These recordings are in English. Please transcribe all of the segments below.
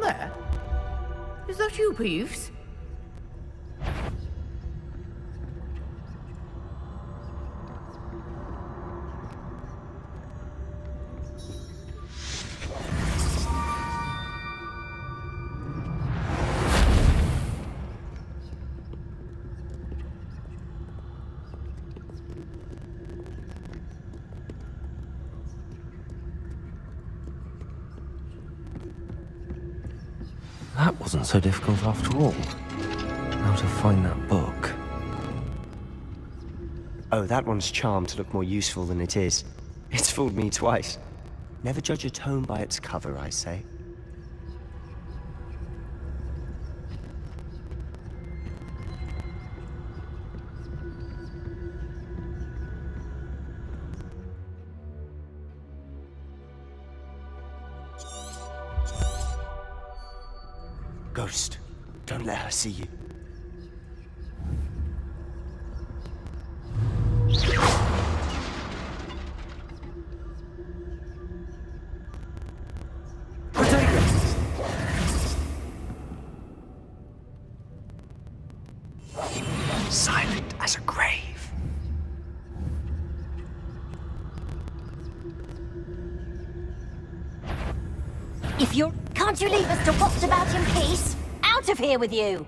there? Is that you, Peeves? That wasn't so difficult after all. How to find that book. Oh, that one's charmed to look more useful than it is. It's fooled me twice. Never judge a tome by its cover, I say. Ghost, don't let her see you. Silent as a grave. If you're... Can't you leave us to waft about in peace? Out of here with you!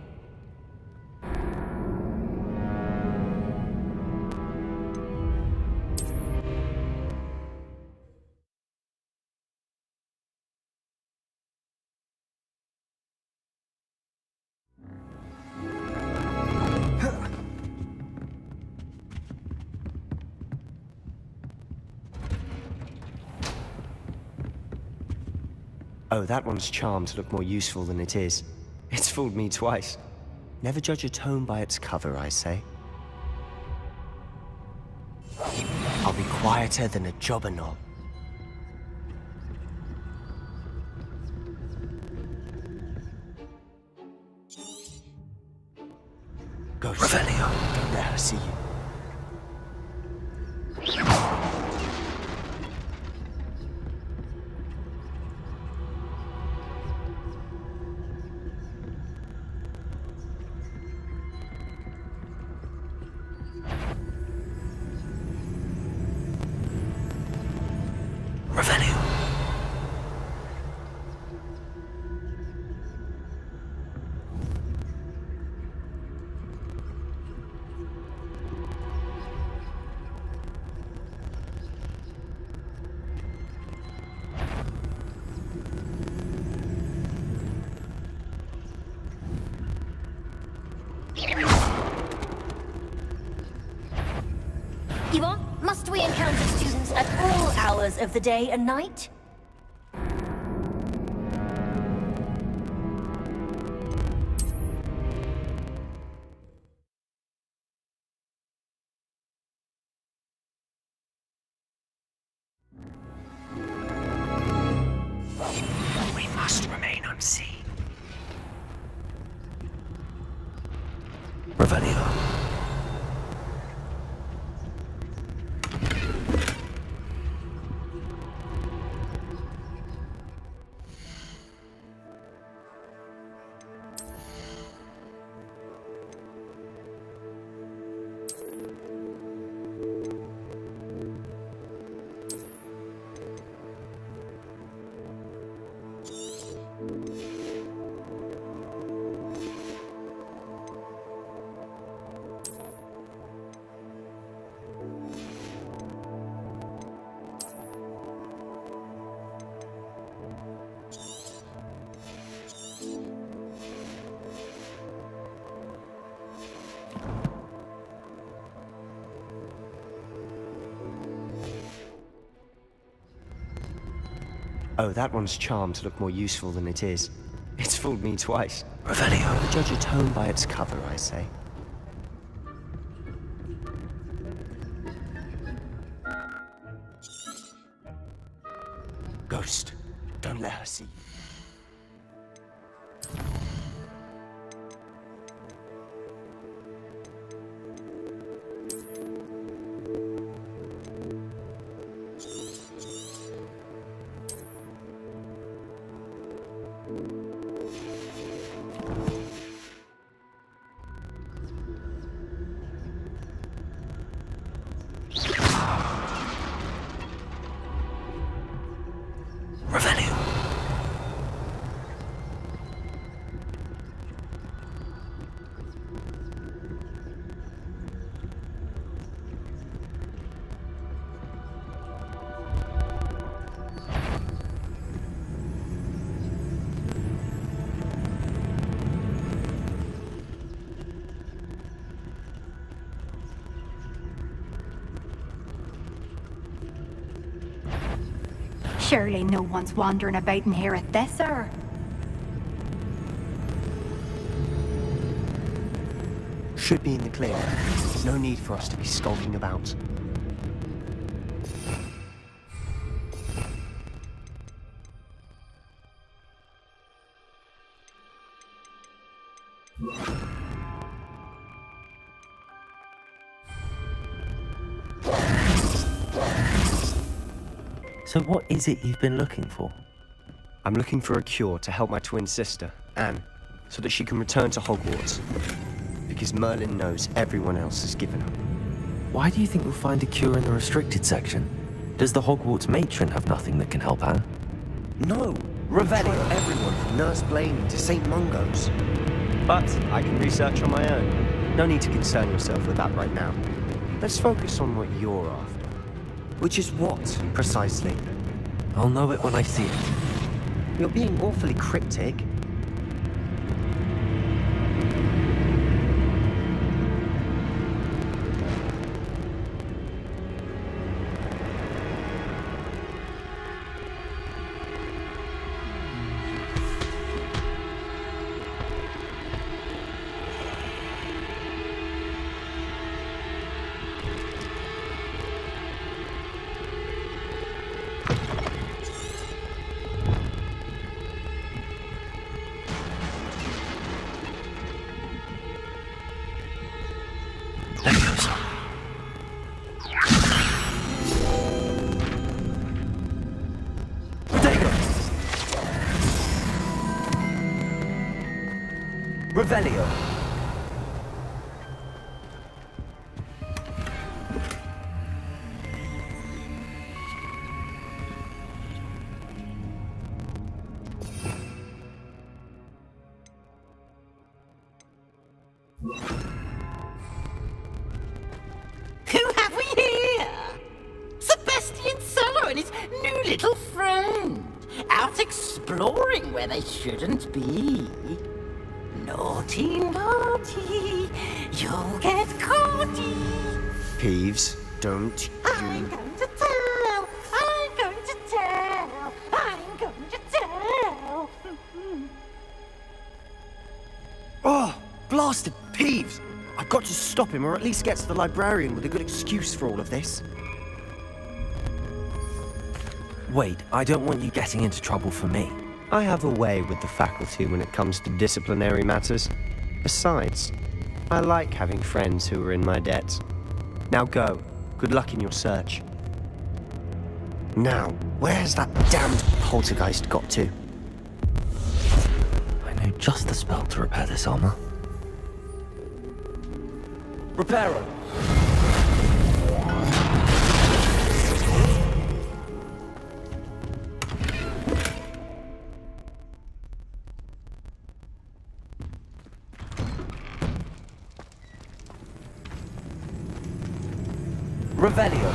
Oh, that one's charmed to look more useful than it is. It's fooled me twice. Never judge a tome by its cover, I say. I'll be quieter than a jobberknoll. Ghost, Revelio. Don't let her see you. Revelio. Yvonne, must we encounter students at all hours of the day and night? We must remain unseen. Revelio. Oh, that one's charmed to look more useful than it is. It's fooled me twice. Revelio. Never judge a tome by its cover, I say. Ghost, don't let her see you. Surely no one's wandering about in here at this hour. Should be in the clear. No need for us to be skulking about. So what is it you've been looking for? I'm looking for a cure to help my twin sister, Anne, so that she can return to Hogwarts. Because Merlin knows everyone else has given up. Why do you think you'll find a cure in the restricted section? Does the Hogwarts matron have nothing that can help Anne? No! Revelio everyone from Nurse Blaney to St. Mungo's. But I can research on my own. No need to concern yourself with that right now. Let's focus on what you're after. Which is what, precisely? I'll know it when I see it. You're being awfully cryptic. Revelio. Who have we here? Sebastian Sallow and his new little friend, out exploring where they shouldn't be. Naughty, naughty, you'll get caughty. Peeves, don't I'm you... going to tell, I'm going to tell, I'm going to tell. Oh, blasted Peeves! I've got to stop him, or at least get to the librarian with a good excuse for all of this. Wait, I don't want you getting into trouble for me. I have a way with the faculty when it comes to disciplinary matters. Besides, I like having friends who are in my debt. Now go. Good luck in your search. Now, where's that damned poltergeist got to? I know just the spell to repair this armor. Repair it! Revelio.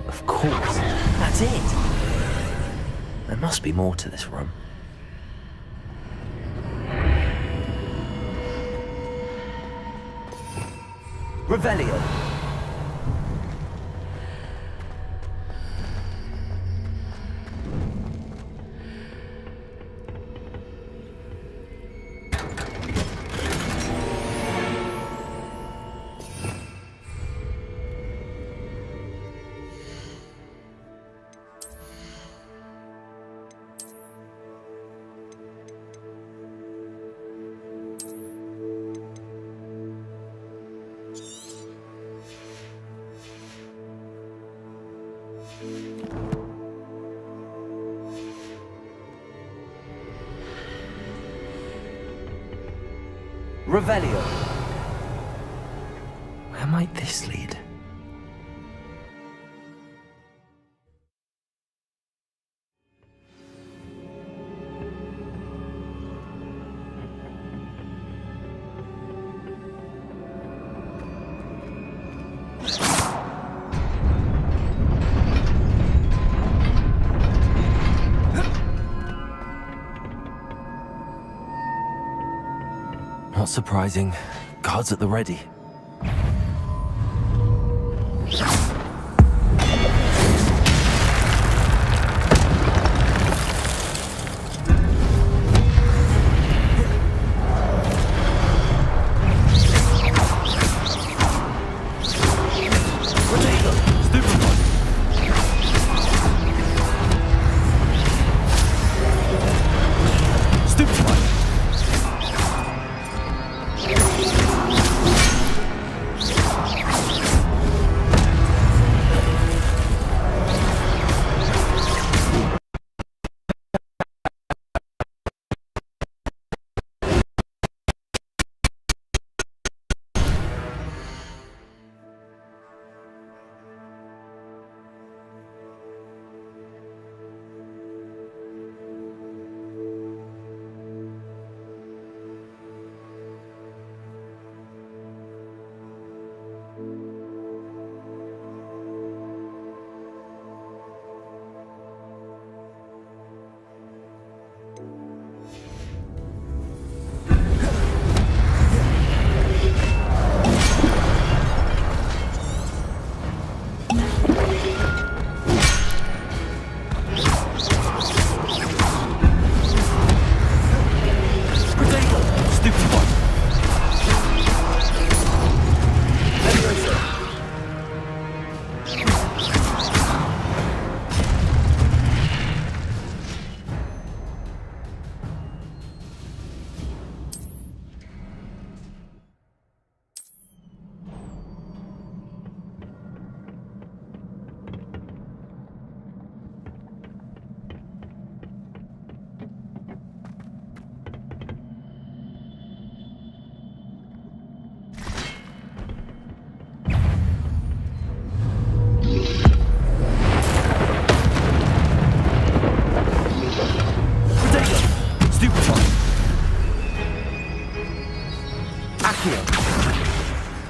Of course, that's it. There must be more to this room. Revelio. Revelio. Where might this lead? Not surprising. Guards at the ready.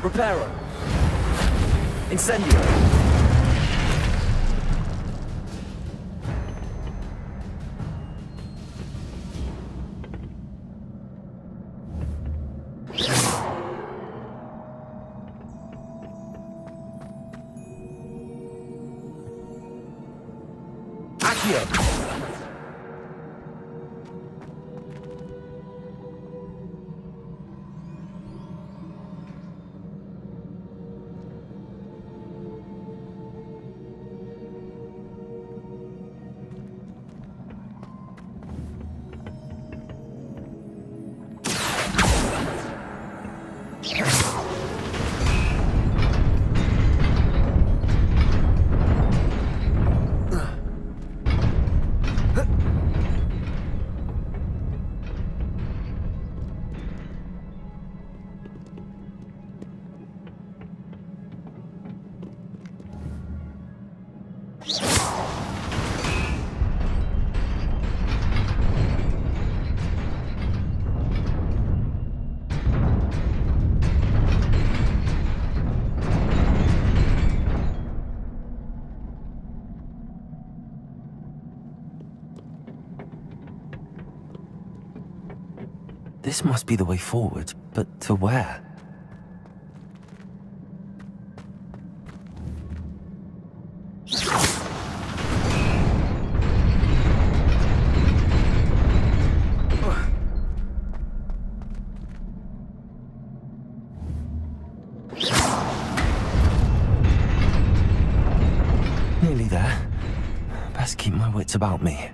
Reparo. Incendio. Accio. This must be the way forward, but to where? Nearly there. Best keep my wits about me.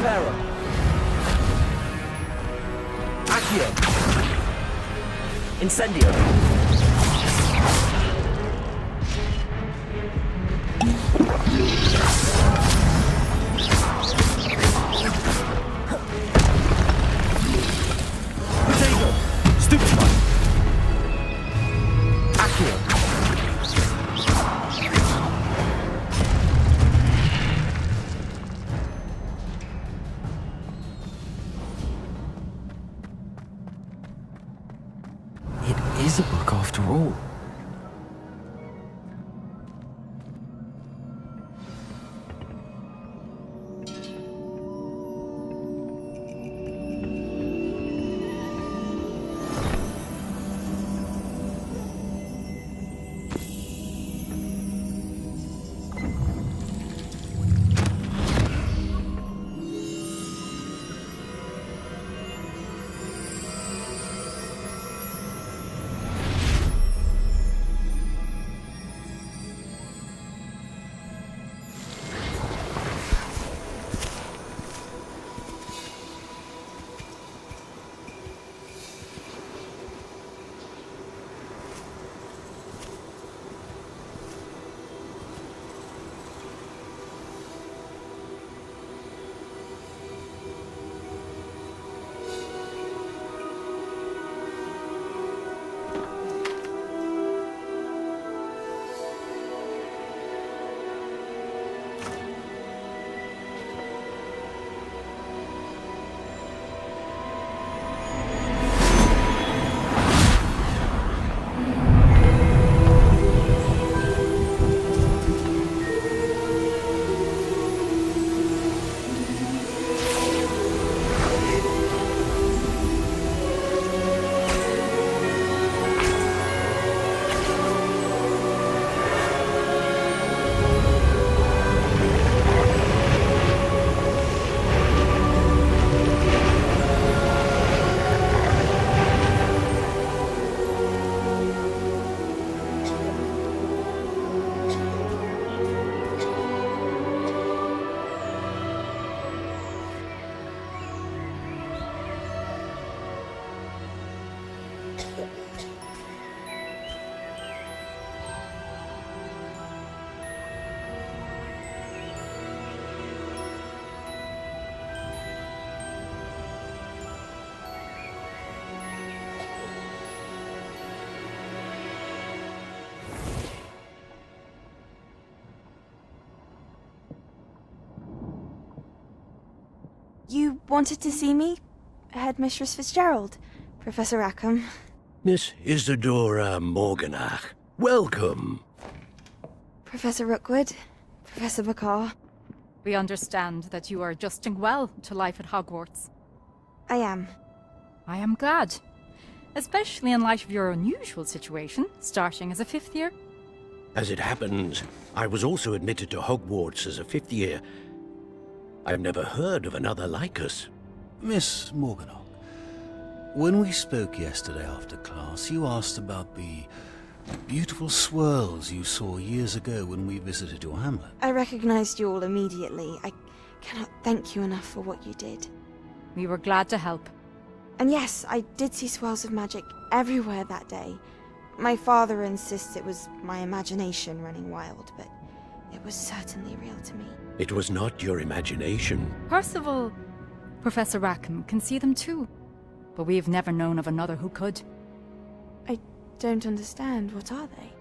Reparo. Accio. Incendio. Potato. Stupefy. Accio. It is a book after all. You wanted to see me? Headmistress Fitzgerald? Professor Rackham? Miss Isadora Morganach, welcome. Professor Rookwood? Professor Bakar? We understand that you are adjusting well to life at Hogwarts. I am. I am glad. Especially in light of your unusual situation, starting as a 5th year. As it happens, I was also admitted to Hogwarts as a 5th year. I've never heard of another like us. Miss Morganach, when we spoke yesterday after class, you asked about the beautiful swirls you saw years ago when we visited your hamlet. I recognized you all immediately. I cannot thank you enough for what you did. We were glad to help. And yes, I did see swirls of magic everywhere that day. My father insists it was my imagination running wild, but it was certainly real to me. It was not your imagination. Percival, Professor Rackham can see them too. But we've never known of another who could. I don't understand. What are they?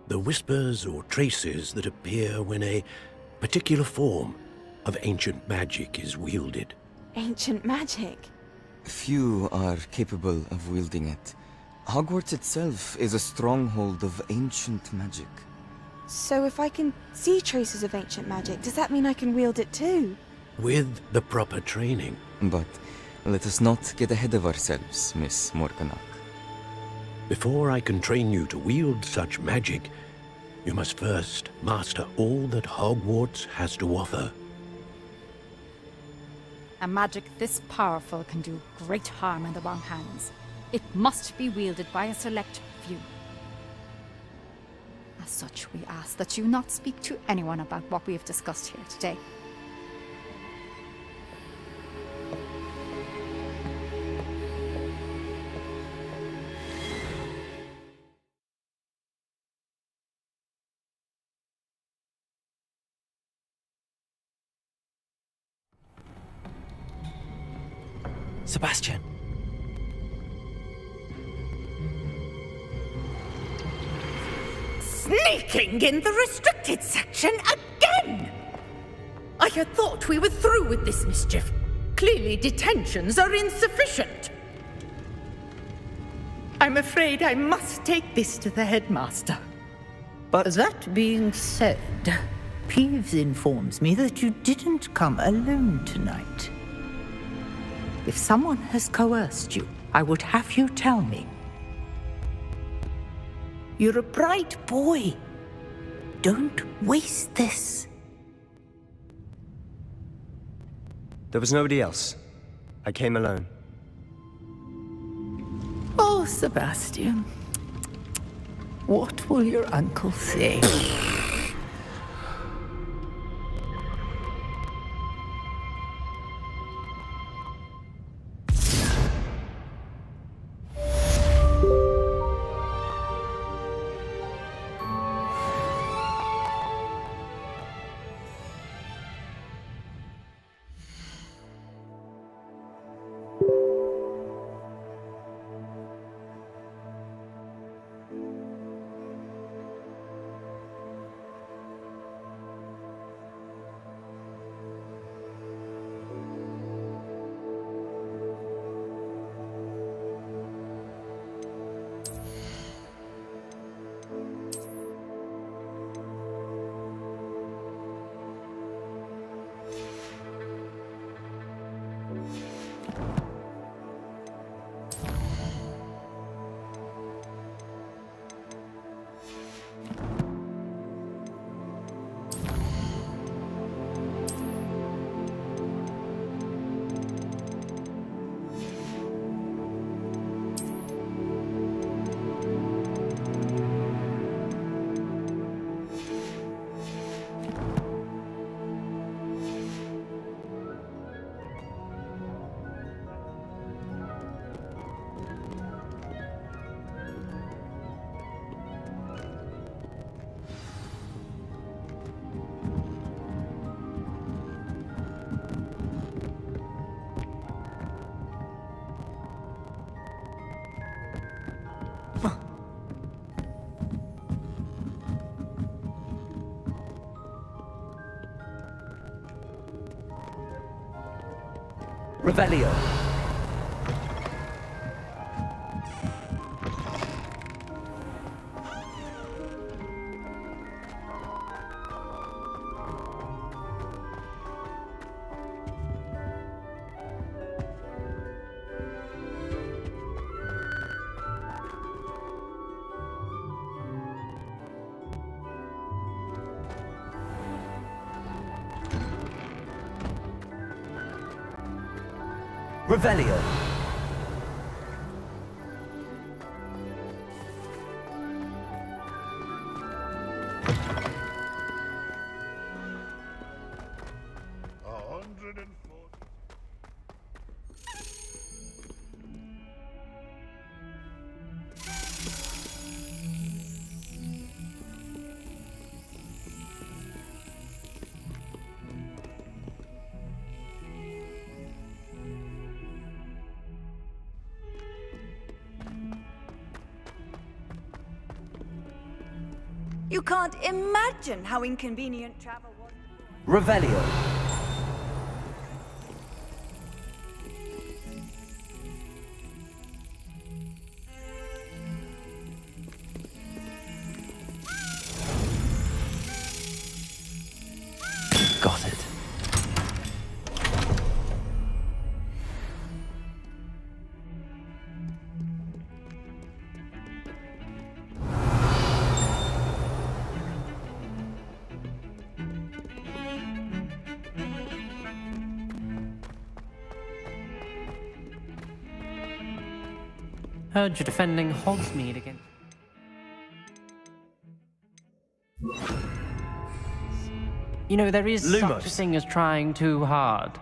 The whispers or traces that appear when a particular form of ancient magic is wielded. Ancient magic? Few are capable of wielding it. Hogwarts itself is a stronghold of ancient magic. So if I can see traces of ancient magic, does that mean I can wield it too? With the proper training. But let us not get ahead of ourselves, Miss Morganach. Before I can train you to wield such magic, you must first master all that Hogwarts has to offer. A magic this powerful can do great harm in the wrong hands. It must be wielded by a select few. As such, we ask that you not speak to anyone about what we have discussed here today. Sebastian. Sneaking in the restricted section again! I had thought we were through with this mischief. Clearly detentions are insufficient. I'm afraid I must take this to the headmaster. But That being said, Peeves informs me that you didn't come alone tonight. If someone has coerced you, I would have you tell me. You're a bright boy. Don't waste this. There was nobody else. I came alone. Oh, Sebastian. What will your uncle say? Revelio. Revelio. You can't imagine how inconvenient travel was. Revelio. Got it. Heard you're defending Hogsmeade again. You know, there is such a thing as trying too hard.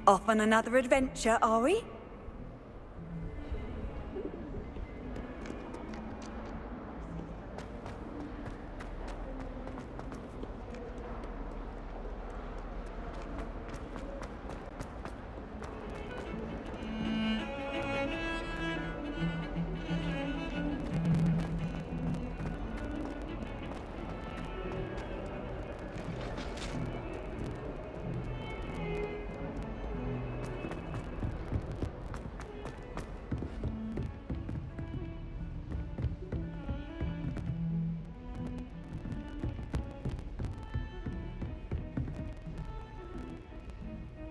Off on another adventure, are we?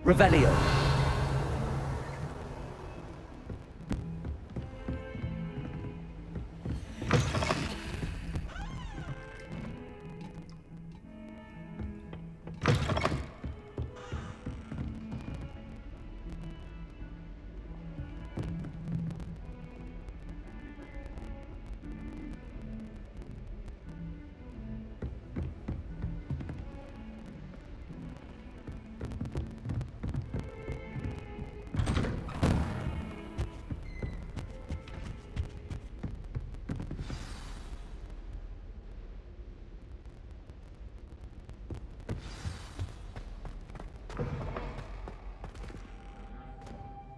Revelio.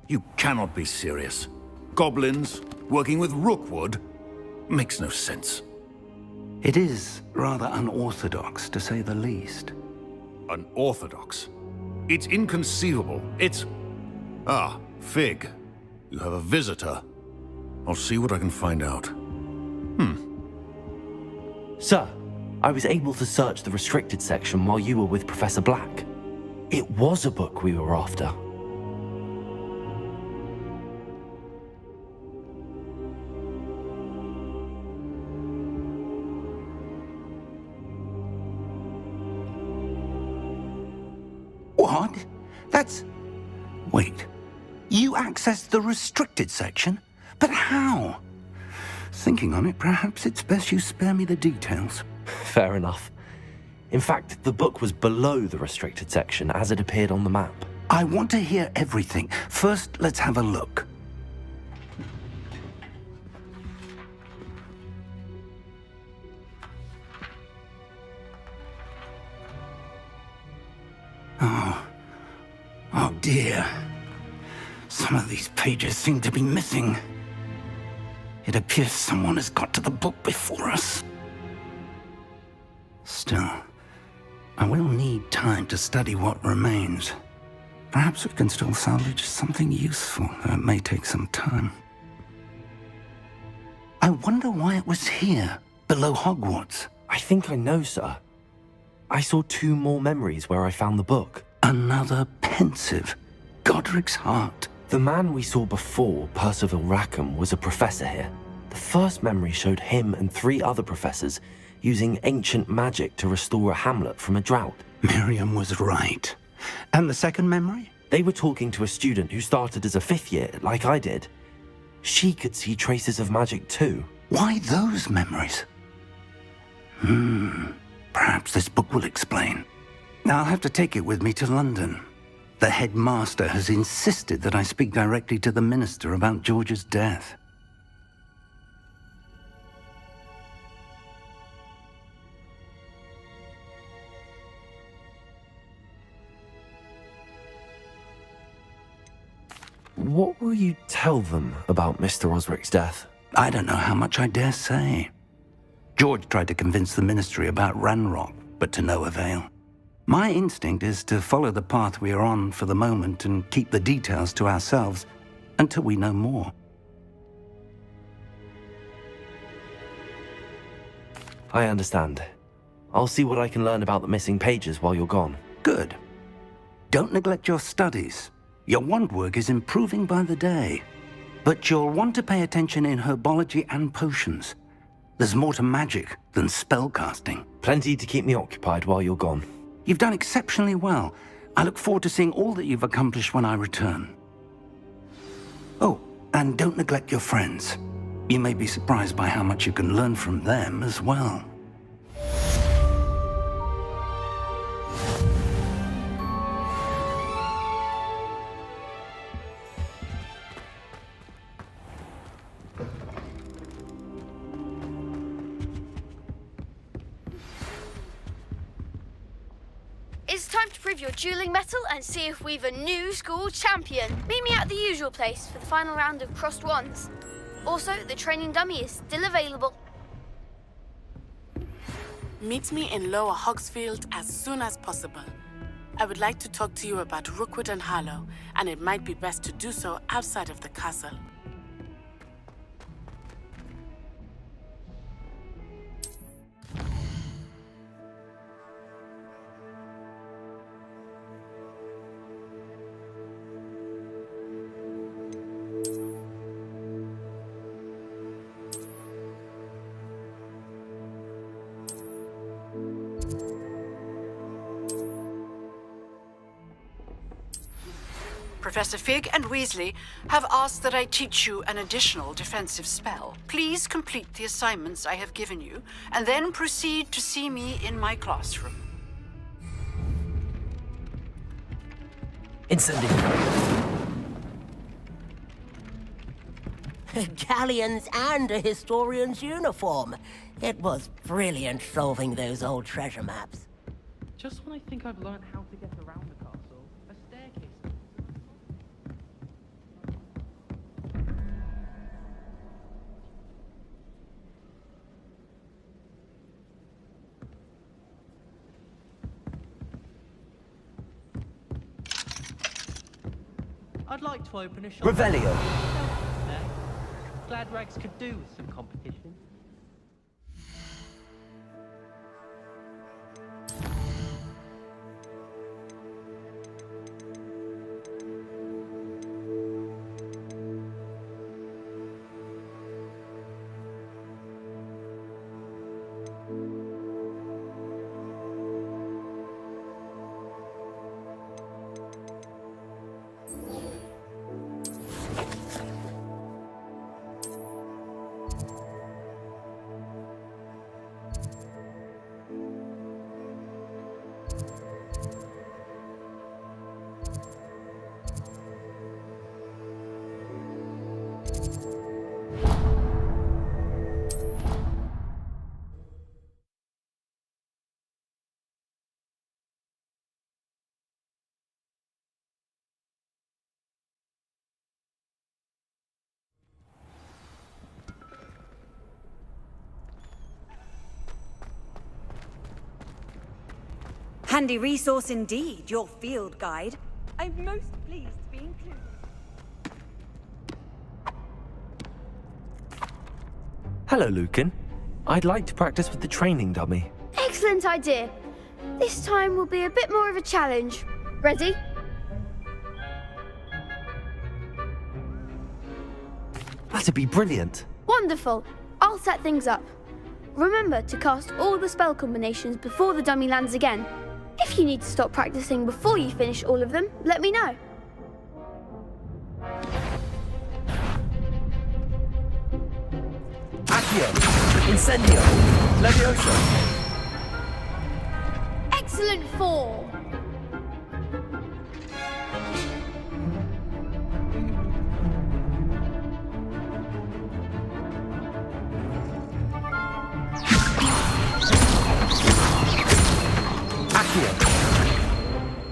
You cannot be serious. Goblins working with rookwood makes no sense. It is rather unorthodox, to say the least. Unorthodox? It's inconceivable. It's... Ah, Fig. You have a visitor. I'll see what I can find out. Sir, I was able to search the restricted section while you were with Professor Black. It was a book we were after. What? That's... Wait. You accessed the restricted section? But how? Thinking on it, perhaps it's best you spare me the details. Fair enough. In fact, the book was below the restricted section as it appeared on the map. I want to hear everything. First, let's have a look. Oh dear. Some of these pages seem to be missing. It appears someone has got to the book before us. Still, I will need time to study what remains. Perhaps we can still salvage something useful, though it may take some time. I wonder why it was here, below Hogwarts. I think I know, sir. I saw 2 more memories where I found the book. Another pensive. Godric's heart. The man we saw before, Percival Rackham, was a professor here. The first memory showed him and 3 other professors using ancient magic to restore a hamlet from a drought. Miriam was right. And the second memory? They were talking to a student who started as a 5th year, like I did. She could see traces of magic too. Why those memories? Perhaps this book will explain. Now I'll have to take it with me to London. The headmaster has insisted that I speak directly to the minister about George's death. What will you tell them about Mr. Osric's death? I don't know how much I dare say. George tried to convince the ministry about Ranrock, but to no avail. My instinct is to follow the path we are on for the moment and keep the details to ourselves until we know more. I understand. I'll see what I can learn about the missing pages while you're gone. Good. Don't neglect your studies. Your wand work is improving by the day. But you'll want to pay attention in herbology and potions. There's more to magic than spellcasting. Plenty to keep me occupied while you're gone. You've done exceptionally well. I look forward to seeing all that you've accomplished when I return. Oh, and don't neglect your friends. You may be surprised by how much you can learn from them as well. it's time to prove your dueling mettle and see if we've a new school champion. Meet me at the usual place for the final round of crossed wands. Also, the training dummy is still available. Meet me in Lower Hogsfield as soon as possible. I would like to talk to you about Rookwood and Harlow, and it might be best to do so outside of the castle. Professor Fig and Weasley have asked that I teach you an additional defensive spell. Please complete the assignments I have given you, and then proceed to see me in my classroom. Incendiary. Galleons and a historian's uniform. It was brilliant solving those old treasure maps. Just when I think I've learned how to get around the castle, a staircase. I'd like to open a shop. Revelio. Glad Rags could do with some competition. Handy resource indeed, your field guide. I'm most pleased to be included. Hello, Lucan. I'd like to practice with the training dummy. Excellent idea. This time will be a bit more of a challenge. Ready? That'd be brilliant. Wonderful. I'll set things up. Remember to cast all the spell combinations before the dummy lands again. If you need to stop practicing before you finish all of them, let me know. Accio! Incendio! Leviosa! Excellent form!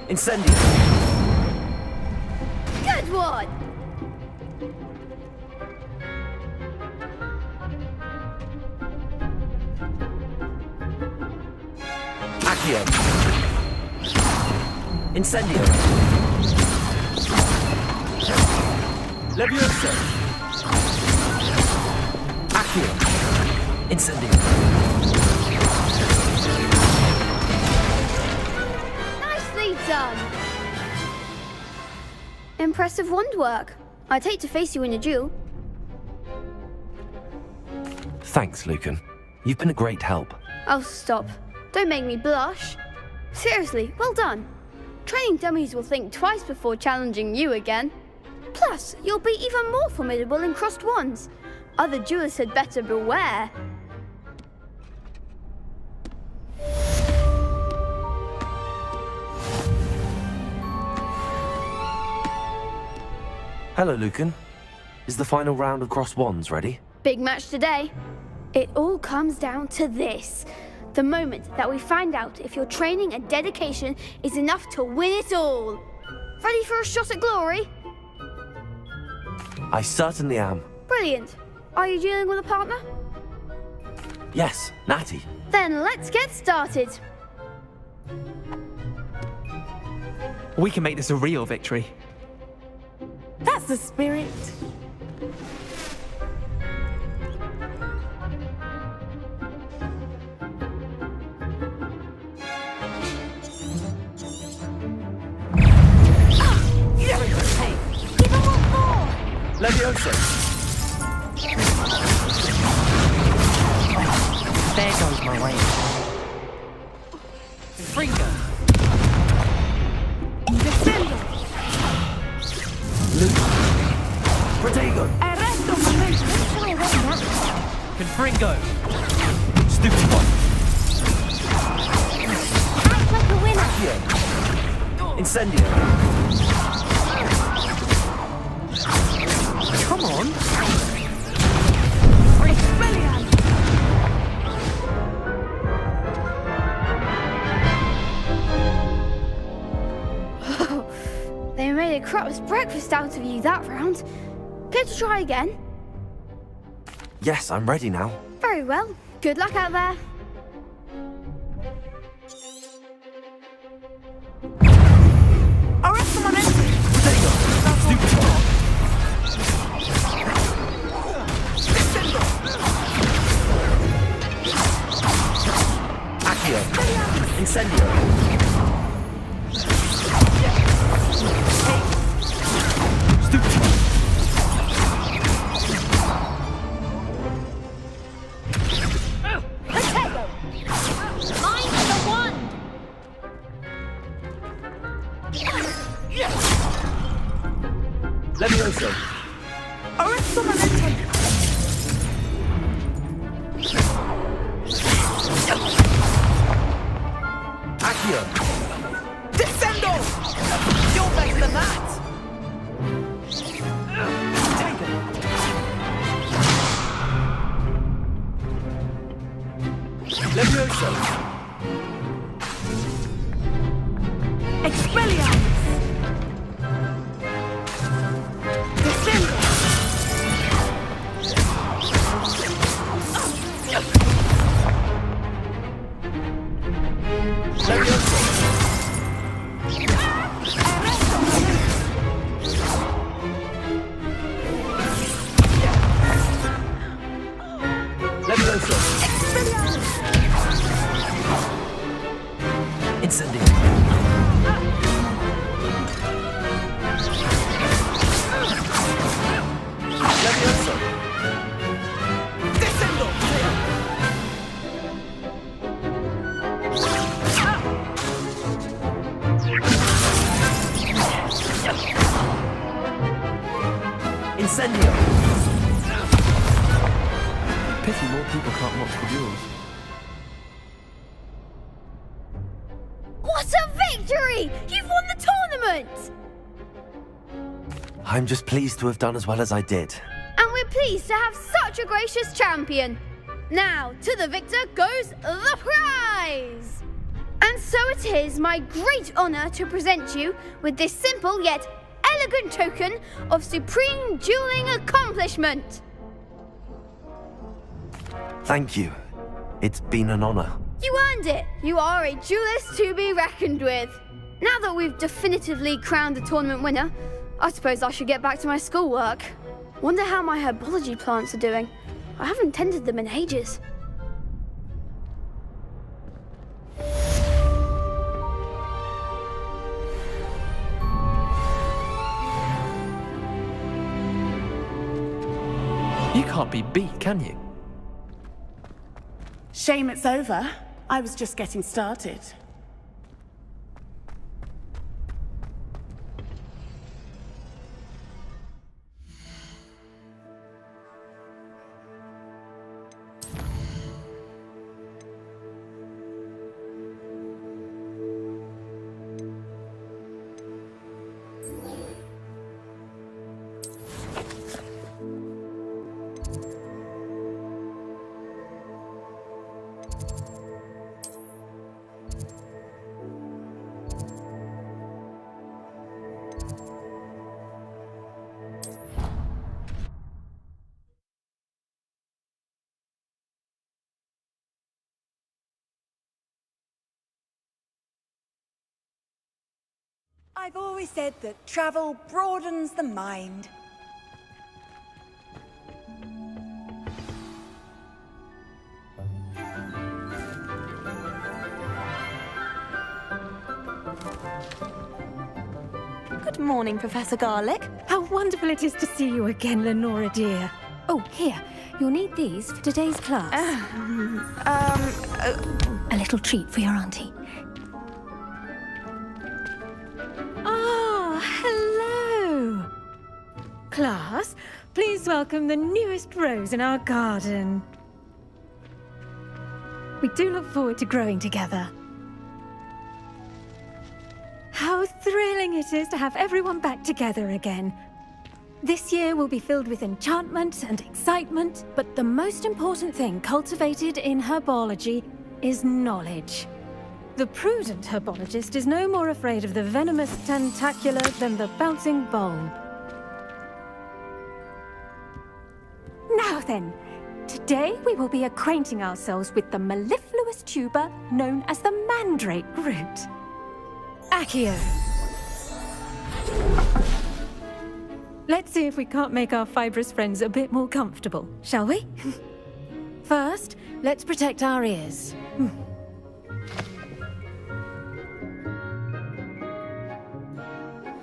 Incendio! Good one! Accio! Incendio! Leviosa! Accio! Incendio! Done. Impressive wand work. I'd hate to face you in a duel. Thanks, Lucan. You've been a great help. Oh, stop. Don't make me blush. Seriously, well done. Training dummies will think twice before challenging you again. Plus, you'll be even more formidable in crossed wands. Other duelists had better beware. Hello, Lucan. Is the final round of crossed wands ready? Big match today. It all comes down to this. The moment that we find out if your training and dedication is enough to win it all. Ready for a shot at glory? I certainly am. Brilliant. Are you dealing with a partner? Yes, Natty. Then let's get started. We can make this a real victory. That's the spirit. Levioso. There goes my way. Fringo. Descendo. Protego. Arresto. Confringo. Stupid one. Act like a winner. Incendio. Come on. They made a crap's breakfast out of you that round. Care to try again? Yes, I'm ready now. Very well. Good luck out there. Arresto momento. Accio. Incendio. Levioso. Arresto momento. Accio. Descendo. You're better than that. Levioso. Expelliarmus. Descendo. Levioso. Levioso. Incendio. Levioso. Descendo. Incendio. Pity more people can't watch the duels. What a victory! You've won the tournament! I'm just pleased to have done as well as I did. And we're pleased to have such a gracious champion. Now, to the victor goes the prize! And so it is my great honor to present you with this simple yet elegant token of supreme dueling accomplishment. Thank you. It's been an honor. You earned it. You are a duelist to be reckoned with. Now that we've definitively crowned the tournament winner, I suppose I should get back to my schoolwork. Wonder how my herbology plants are doing. I haven't tended them in ages. You can't be beat, can you? Shame it's over. I was just getting started. I've always said that travel broadens the mind. Good morning, Professor Garlick. How wonderful it is to see you again, Lenora dear. Oh, here. You'll need these for today's class. A little treat for your auntie. Ah, hello! Class, please welcome the newest rose in our garden. We do look forward to growing together. How thrilling it is to have everyone back together again. This year will be filled with enchantment and excitement, but the most important thing cultivated in herbology is knowledge. The prudent herbologist is no more afraid of the venomous tentacula than the bouncing bulb. Now then, today we will be acquainting ourselves with the mellifluous tuber known as the mandrake root. Accio. Let's see if we can't make our fibrous friends a bit more comfortable, shall we? First, let's protect our ears.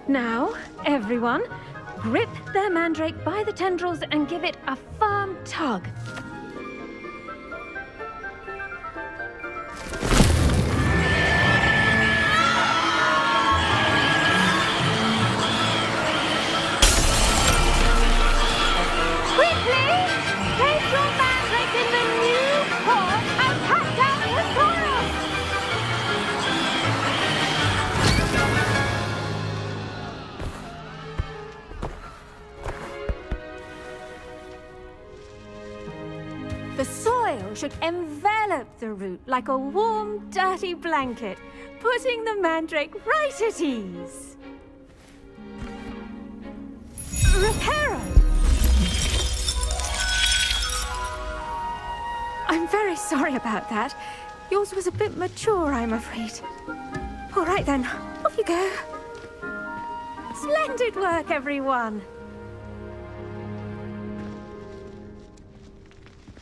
Now, everyone, grip their mandrake by the tendrils and give it a firm tug. The soil should envelop the root like a warm, dirty blanket, putting the mandrake right at ease. Reparo! I'm very sorry about that. Yours was a bit mature, I'm afraid. All right then, off you go. Splendid work, everyone.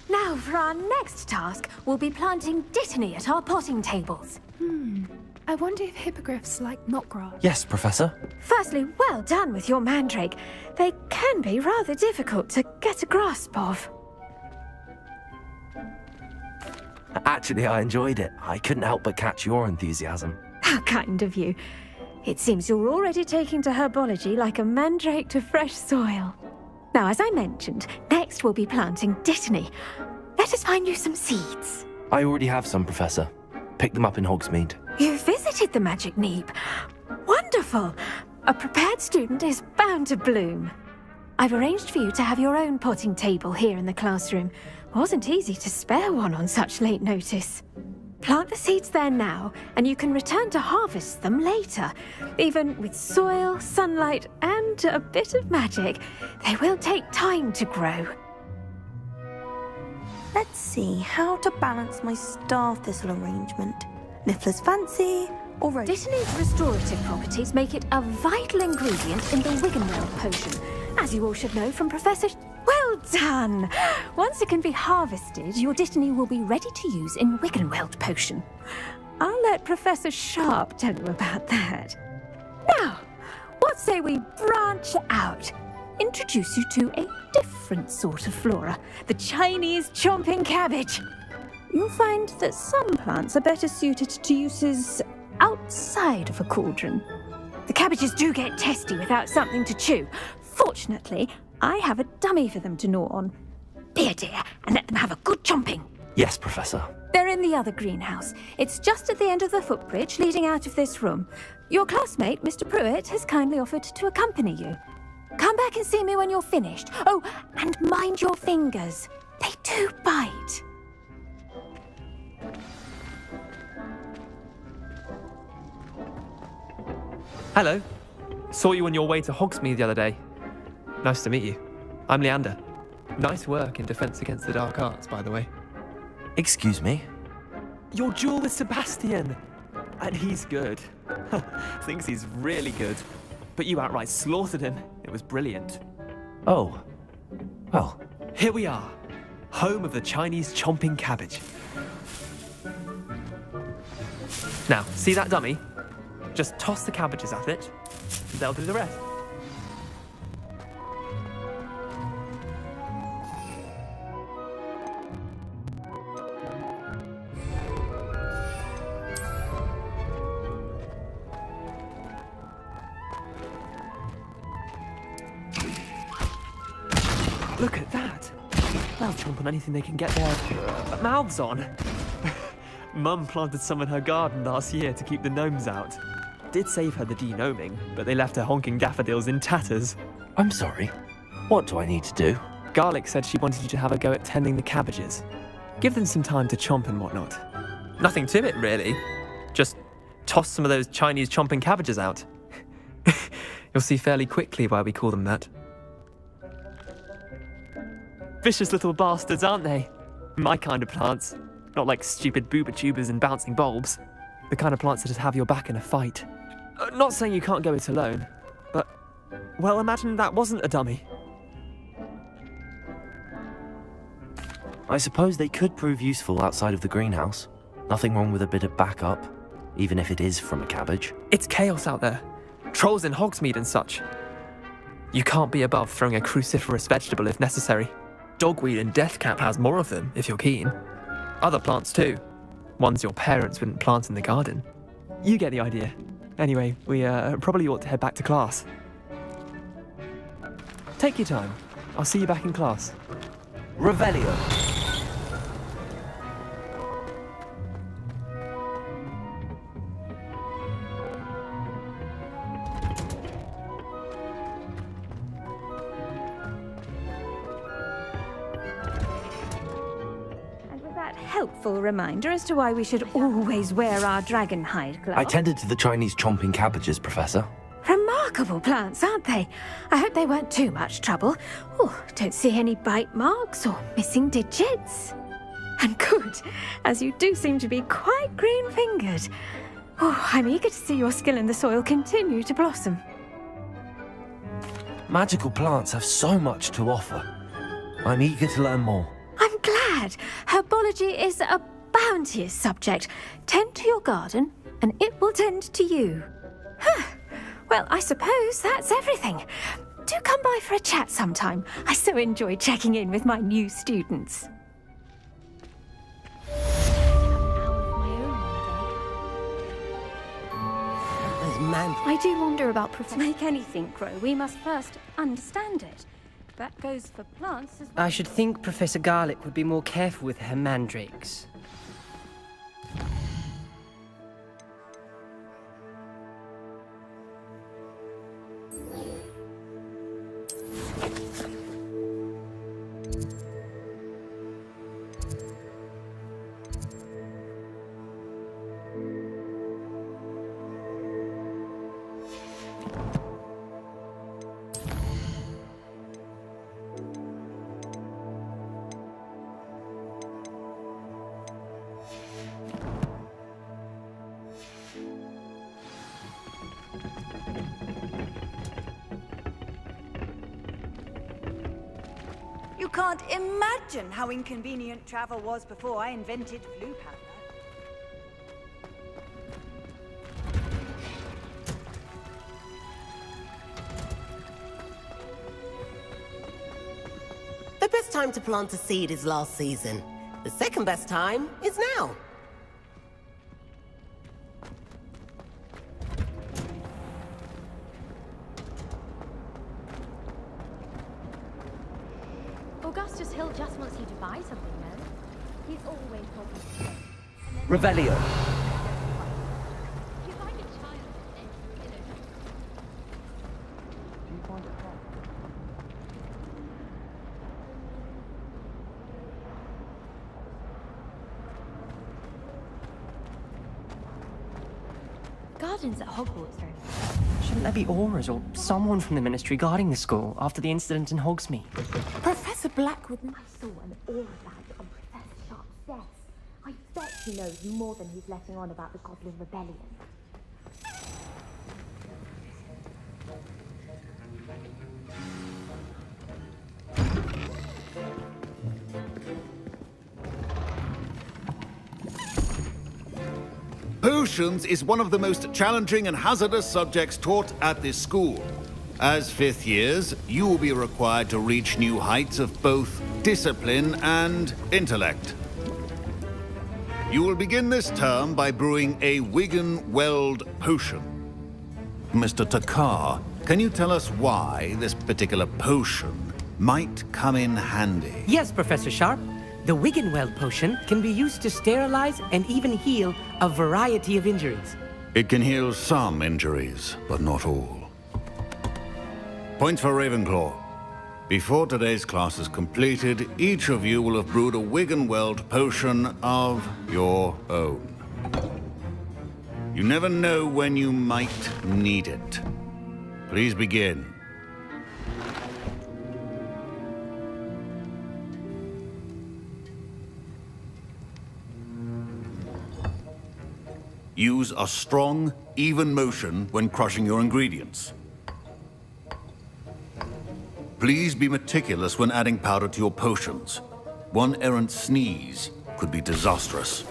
Now, for our next task, we'll be planting dittany at our potting tables. I wonder if hippogriffs like knotgrass. Yes, Professor. Firstly, well done with your mandrake. They can be rather difficult to get a grasp of. Actually, I enjoyed it. I couldn't help but catch your enthusiasm. How kind of you. It seems you're already taking to herbology like a mandrake to fresh soil. Now, as I mentioned, next we'll be planting dittany. Let us find you some seeds. I already have some, Professor. Picked them up in Hogsmeade. You visited the Magic Neep. Wonderful! A prepared student is bound to bloom. I've arranged for you to have your own potting table here in the classroom. Wasn't easy to spare one on such late notice. Plant the seeds there now, and you can return to harvest them later. Even with soil, sunlight, and a bit of magic, they will take time to grow. Let's see how to balance my star thistle arrangement. Niffler's fancy, or rose. Dittany's restorative properties make it a vital ingredient in the Wiggenweld potion, as you all should know from Professor... Well done! Once it can be harvested, your dittany will be ready to use in Wiggenweld potion. I'll let Professor Sharp tell you about that. Now, what say we branch out? Introduce you to a different sort of flora, the Chinese chomping cabbage. You'll find that some plants are better suited to uses outside of a cauldron. The cabbages do get testy without something to chew. Fortunately, I have a dummy for them to gnaw on. Be a dear and let them have a good chomping. Yes, Professor. They're in the other greenhouse. It's just at the end of the footbridge leading out of this room. Your classmate, Mr. Pruitt, has kindly offered to accompany you. Come back and see me when you're finished. Oh, and mind your fingers. They do bite. Hello. Saw you on your way to Hogsmeade the other day. Nice to meet you. I'm Leander. Nice work in Defense Against the Dark Arts, by the way. Excuse me? Your duel with Sebastian! And he's good. Thinks he's really good. But you outright slaughtered him. It was brilliant. Oh. Well. Here we are. Home of the Chinese chomping cabbage. Now, see that dummy? Just toss the cabbages at it. They'll do the rest. Look at that! They'll chomp on anything they can get their mouths on. Mum planted some in her garden last year to keep the gnomes out. Did save her the de-gnoming, but they left her honking daffodils in tatters. I'm sorry. What do I need to do? Garlic said she wanted you to have a go at tending the cabbages. Give them some time to chomp and whatnot. Nothing to it, really. Just toss some of those Chinese chomping cabbages out. You'll see fairly quickly why we call them that. Vicious little bastards, aren't they? My kind of plants. Not like stupid booba tubers and bouncing bulbs. The kind of plants that just have your back in a fight. Not saying you can't go it alone, but, well, imagine that wasn't a dummy. I suppose they could prove useful outside of the greenhouse. Nothing wrong with a bit of backup, even if it is from a cabbage. It's chaos out there. Trolls in Hogsmeade and such. You can't be above throwing a cruciferous vegetable if necessary. Dogweed and deathcap has more of them, if you're keen. Other plants too. Ones your parents wouldn't plant in the garden. You get the idea. Anyway, we probably ought to head back to class. Take your time. I'll see you back in class. Revelio. Helpful reminder as to why we should always wear our dragon hide gloves. I tended to the Chinese chomping cabbages, Professor. Remarkable plants, aren't they? I hope they weren't too much trouble. Oh, don't see any bite marks or missing digits. And good, as you do seem to be quite green-fingered. Oh, I'm eager to see your skill in the soil continue to blossom. Magical plants have so much to offer. I'm eager to learn more. I'm glad. Herbology is a bounteous subject. Tend to your garden, and it will tend to you. Well, I suppose that's everything. Do come by for a chat sometime. I so enjoy checking in with my new students. I do wonder about to make anything grow, we must first understand it. That goes for plants as well. I should think Professor Garlic would be more careful with her mandrakes. You can't imagine how inconvenient travel was before I invented blue powder. The best time to plant a seed is last season. The second best time is now. Augustus Hill just wants you to buy something, no? He's always talking. Revelio. Gardens at Hogwarts are... Shouldn't there be auras or someone from the Ministry guarding the school after the incident in Hogsmeade? Professor Blackwood... I saw an aura badge on Professor Sharp's desk. I bet he knows more than he's letting on about the Goblin Rebellion. Potions is one of the most challenging and hazardous subjects taught at this school. As fifth years, you will be required to reach new heights of both discipline and intellect. You will begin this term by brewing a Wiggen-Weld potion. Mr. Takar, can you tell us why this particular potion might come in handy? Yes, Professor Sharp. The Wiggen-Weld potion can be used to sterilize and even heal a variety of injuries. It can heal some injuries, but not all. Point for Ravenclaw. Before today's class is completed, each of you will have brewed a Wiggen-Weld potion of your own. You never know when you might need it. Please begin. Use a strong, even motion when crushing your ingredients. Please be meticulous when adding powder to your potions. One errant sneeze could be disastrous.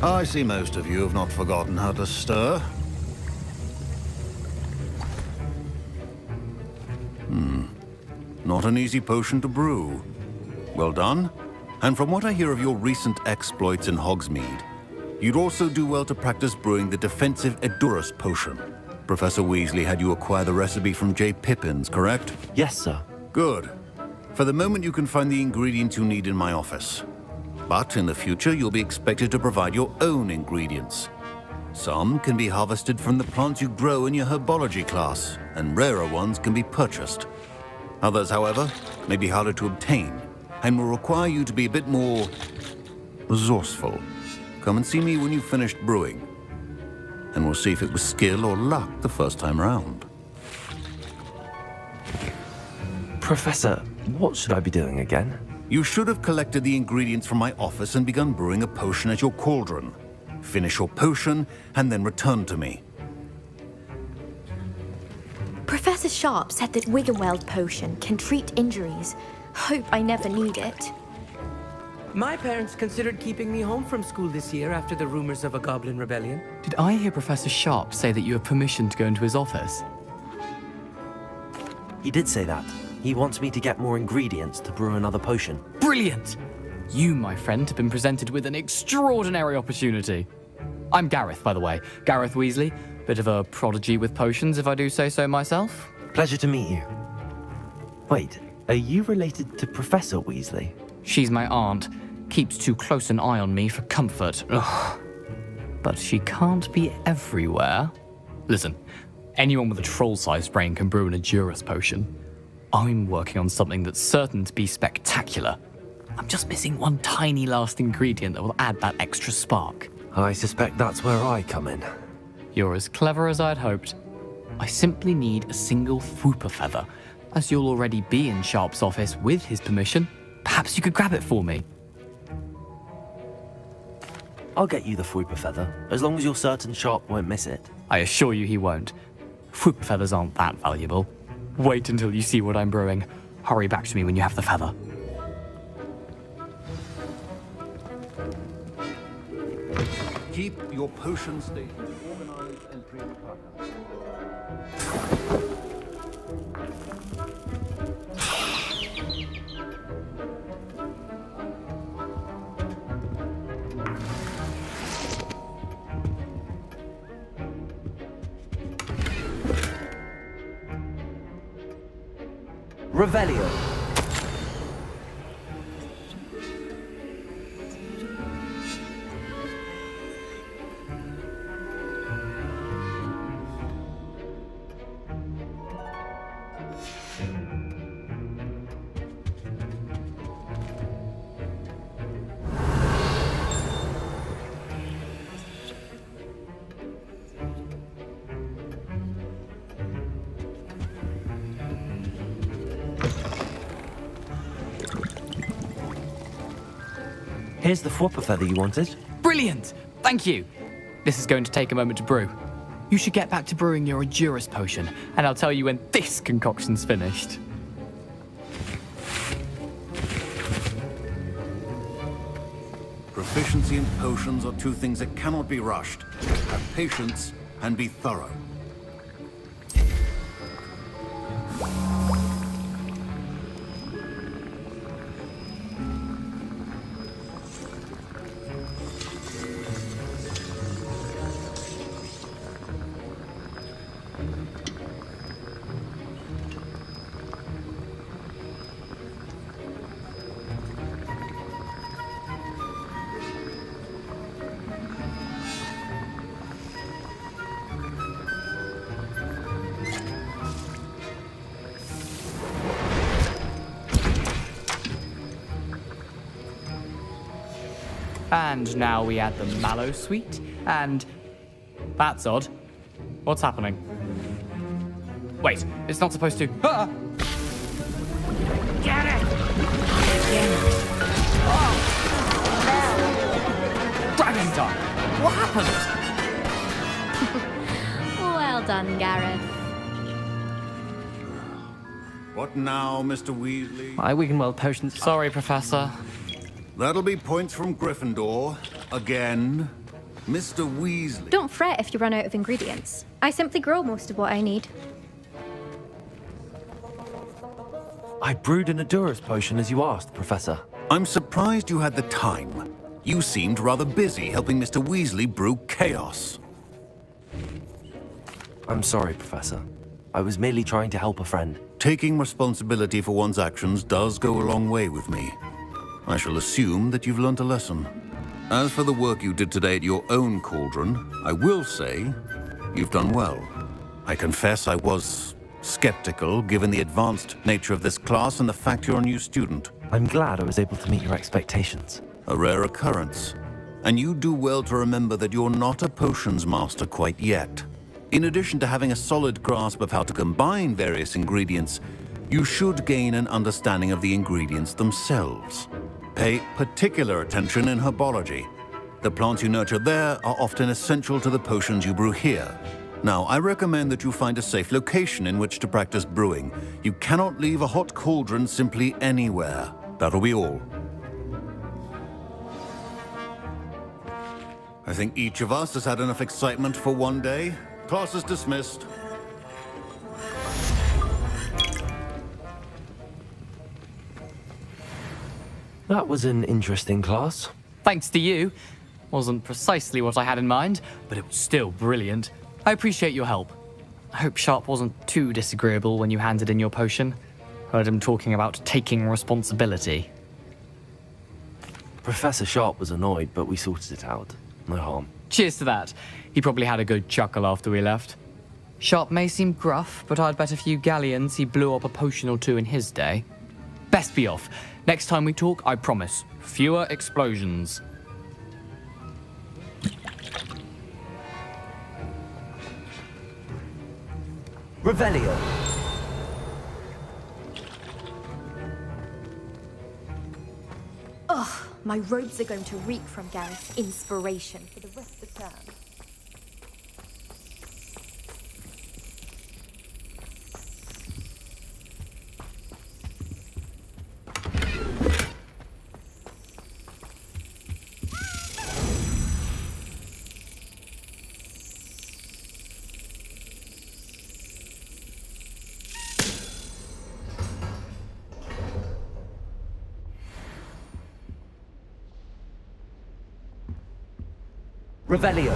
I see most of you have not forgotten how to stir. Not an easy potion to brew. Well done. And from what I hear of your recent exploits in Hogsmeade, you'd also do well to practice brewing the defensive Edurus potion. Professor Weasley had you acquire the recipe from J. Pippin's, correct? Yes, sir. Good. For the moment, you can find the ingredients you need in my office. But in the future, you'll be expected to provide your own ingredients. Some can be harvested from the plants you grow in your herbology class, and rarer ones can be purchased. Others, however, may be harder to obtain, and will require you to be a bit more resourceful. Come and see me when you've finished brewing, and we'll see if it was skill or luck the first time round. Professor, what should I be doing again? You should have collected the ingredients from my office and begun brewing a potion at your cauldron. Finish your potion, and then return to me. Professor Sharp said that Wiggen-Weld potion can treat injuries. Hope I never need it. My parents considered keeping me home from school this year after the rumors of a goblin rebellion. Did I hear Professor Sharp say that you have permission to go into his office? He did say that. He wants me to get more ingredients to brew another potion. Brilliant! You, my friend, have been presented with an extraordinary opportunity. I'm Gareth, by the way. Gareth Weasley. Bit of a prodigy with potions, if I do say so myself. Pleasure to meet you. Wait, are you related to Professor Weasley? She's my aunt. Keeps too close an eye on me for comfort. Ugh. But she can't be everywhere. Listen, anyone with a troll-sized brain can brew an Edurus potion. I'm working on something that's certain to be spectacular. I'm just missing one tiny last ingredient that will add that extra spark. I suspect that's where I come in. You're as clever as I'd hoped. I simply need a single Fwooper feather. As you'll already be in Sharp's office with his permission, perhaps you could grab it for me. I'll get you the Fwooper feather, as long as you're certain Sharp won't miss it. I assure you he won't. Fwooper feathers aren't that valuable. Wait until you see what I'm brewing. Hurry back to me when you have the feather. Keep your potion statement organized and pre-prepared. Revelio. Here's the Fwopper feather you wanted. Brilliant! Thank you! This is going to take a moment to brew. You should get back to brewing your Endurus potion, and I'll tell you when this concoction's finished. Proficiency in potions are two things that cannot be rushed. Have patience and be thorough. And now we add the mallow sweet, and... That's odd. What's happening? Wait, it's not supposed to... Ah! Get it! Dragon time! What happened? Well done, Gareth. What now, Mr. Weasley? My Wiggenweld potions... Sorry, Professor. That'll be points from Gryffindor. Again. Mr. Weasley. Don't fret if you run out of ingredients. I simply grow most of what I need. I brewed an Endurus potion as you asked, Professor. I'm surprised you had the time. You seemed rather busy helping Mr. Weasley brew chaos. I'm sorry, Professor. I was merely trying to help a friend. Taking responsibility for one's actions does go a long way with me. I shall assume that you've learnt a lesson. As for the work you did today at your own cauldron, I will say you've done well. I confess I was skeptical, given the advanced nature of this class and the fact you're a new student. I'm glad I was able to meet your expectations. A rare occurrence. And you do well to remember that you're not a potions master quite yet. In addition to having a solid grasp of how to combine various ingredients, you should gain an understanding of the ingredients themselves. Pay particular attention in herbology. The plants you nurture there are often essential to the potions you brew here. Now, I recommend that you find a safe location in which to practice brewing. You cannot leave a hot cauldron simply anywhere. That'll be all. I think each of us has had enough excitement for one day. Class is dismissed. That was an interesting class. Thanks to you. Wasn't precisely what I had in mind, but it was still brilliant. I appreciate your help. I hope Sharp wasn't too disagreeable when you handed in your potion. Heard him talking about taking responsibility. Professor Sharp was annoyed, but we sorted it out. No harm. Cheers to that. He probably had a good chuckle after we left. Sharp may seem gruff, but I'd bet a few galleons he blew up a potion or two in his day. Best be off. Next time we talk, I promise, fewer explosions. Revelio. Ugh, my robes are going to reek from Gareth's inspiration for the rest of the term. Revelio.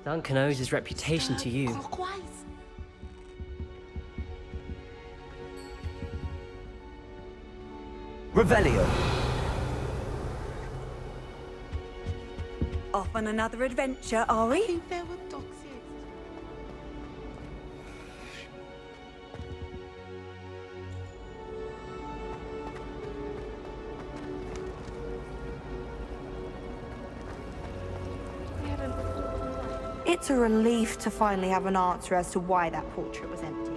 Duncan owes his reputation to you. Revelio. Off on another adventure, are we? It's a relief to finally have an answer as to why that portrait was empty.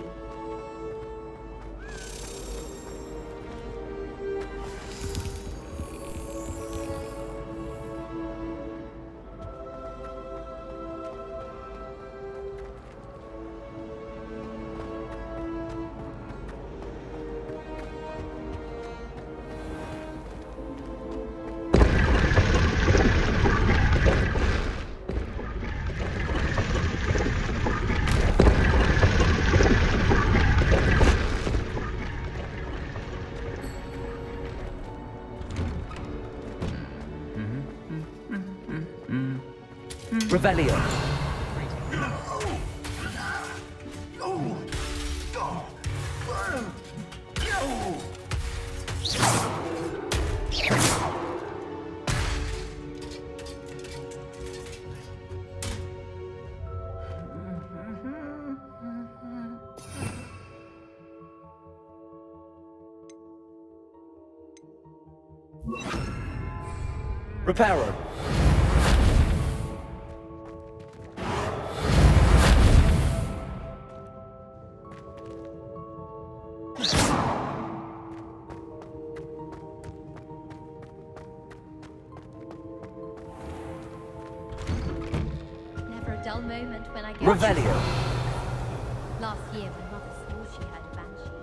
Revelio. Reparo. Never a dull moment when I get Revelio. Last year when Mother swore she heard a banshee.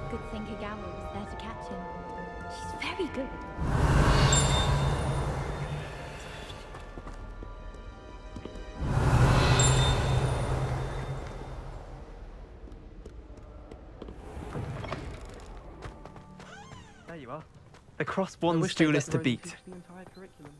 Good thing Kagawa was there to catch him. She's very good. There you are. The cross-wand duelist to beat. The entire curriculum.